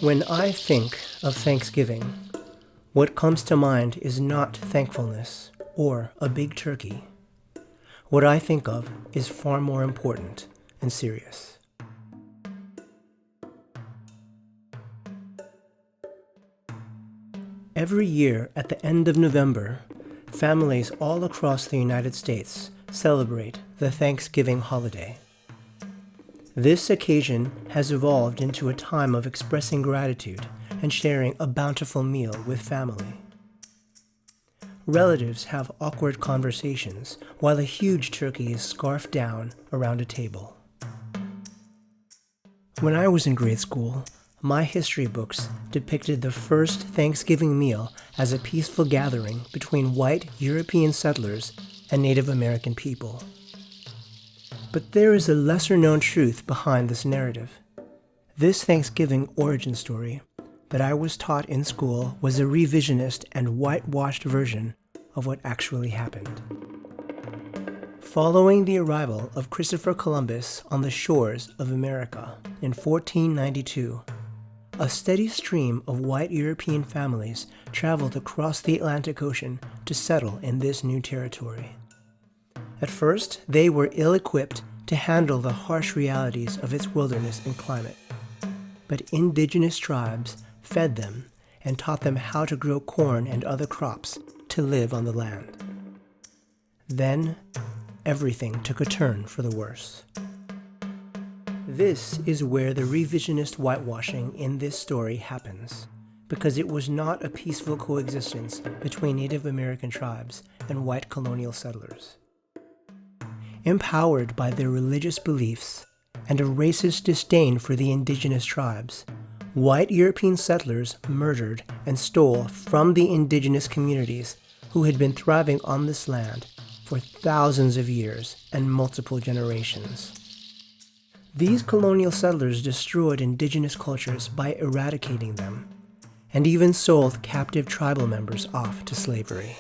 When I think of Thanksgiving, what comes to mind is not thankfulness or a big turkey. What I think of is far more important and serious. Every year at the end of November, families all across the United States celebrate the Thanksgiving holiday. This occasion has evolved into a time of expressing gratitude and sharing a bountiful meal with family. Relatives have awkward conversations while a huge turkey is scarfed down around a table. When I was in grade school, my history books depicted the first Thanksgiving meal as a peaceful gathering between white European settlers and Native American people. But there is a lesser-known truth behind this narrative. This Thanksgiving origin story that I was taught in school was a revisionist and whitewashed version of what actually happened. Following the arrival of Christopher Columbus on the shores of America in 1492, a steady stream of white European families traveled across the Atlantic Ocean to settle in this new territory. At first, they were ill-equipped to handle the harsh realities of its wilderness and climate. But indigenous tribes fed them and taught them how to grow corn and other crops to live on the land. Then, everything took a turn for the worse. This is where the revisionist whitewashing in this story happens, because it was not a peaceful coexistence between Native American tribes and white colonial settlers. Empowered by their religious beliefs and a racist disdain for the indigenous tribes, white European settlers murdered and stole from the indigenous communities who had been thriving on this land for thousands of years and multiple generations. These colonial settlers destroyed indigenous cultures by eradicating them, and even sold captive tribal members off to slavery.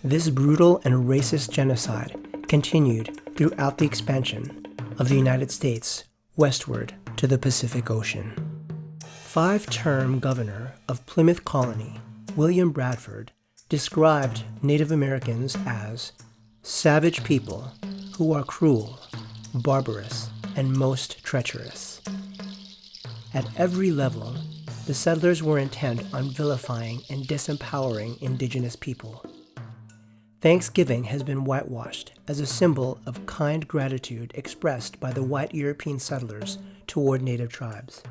This brutal and racist genocide continued throughout the expansion of the United States westward to the Pacific Ocean. Five-term governor of Plymouth Colony, William Bradford, described Native Americans as savage people who are cruel, barbarous, and most treacherous. At every level, the settlers were intent on vilifying and disempowering indigenous people. Thanksgiving has been whitewashed as a symbol of kind gratitude expressed by the white European settlers toward native tribes.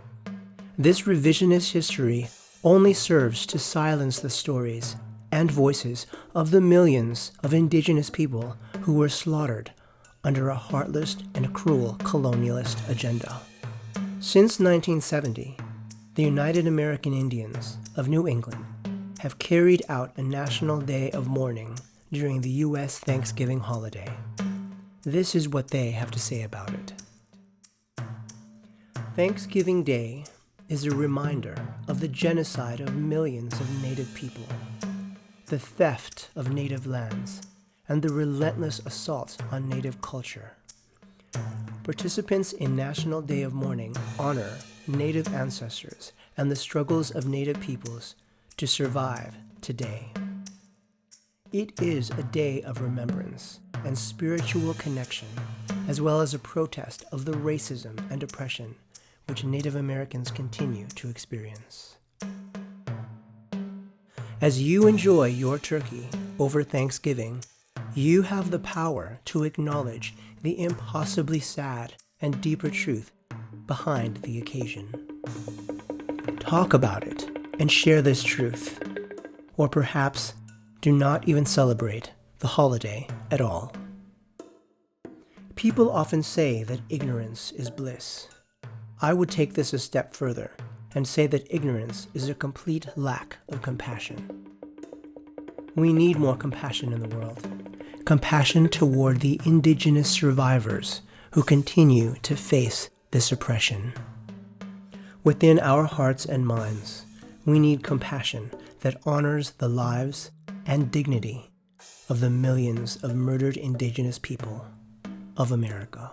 This revisionist history only serves to silence the stories and voices of the millions of indigenous people who were slaughtered under a heartless and cruel colonialist agenda. Since 1970, the United American Indians of New England have carried out a national day of mourning during the U.S. Thanksgiving holiday. This is what they have to say about it. Thanksgiving Day is a reminder of the genocide of millions of Native people, the theft of Native lands, and the relentless assaults on Native culture. Participants in National Day of Mourning honor Native ancestors and the struggles of Native peoples to survive today. It is a day of remembrance and spiritual connection, as well as a protest of the racism and oppression which Native Americans continue to experience. As you enjoy your turkey over Thanksgiving, you have the power to acknowledge the impossibly sad and deeper truth behind the occasion. Talk about it and share this truth, or perhaps do not even celebrate the holiday at all. People often say that ignorance is bliss. I would take this a step further and say that ignorance is a complete lack of compassion. We need more compassion in the world. Compassion toward the indigenous survivors who continue to face this oppression. Within our hearts and minds, we need compassion that honors the lives and dignity of the millions of murdered indigenous people of America.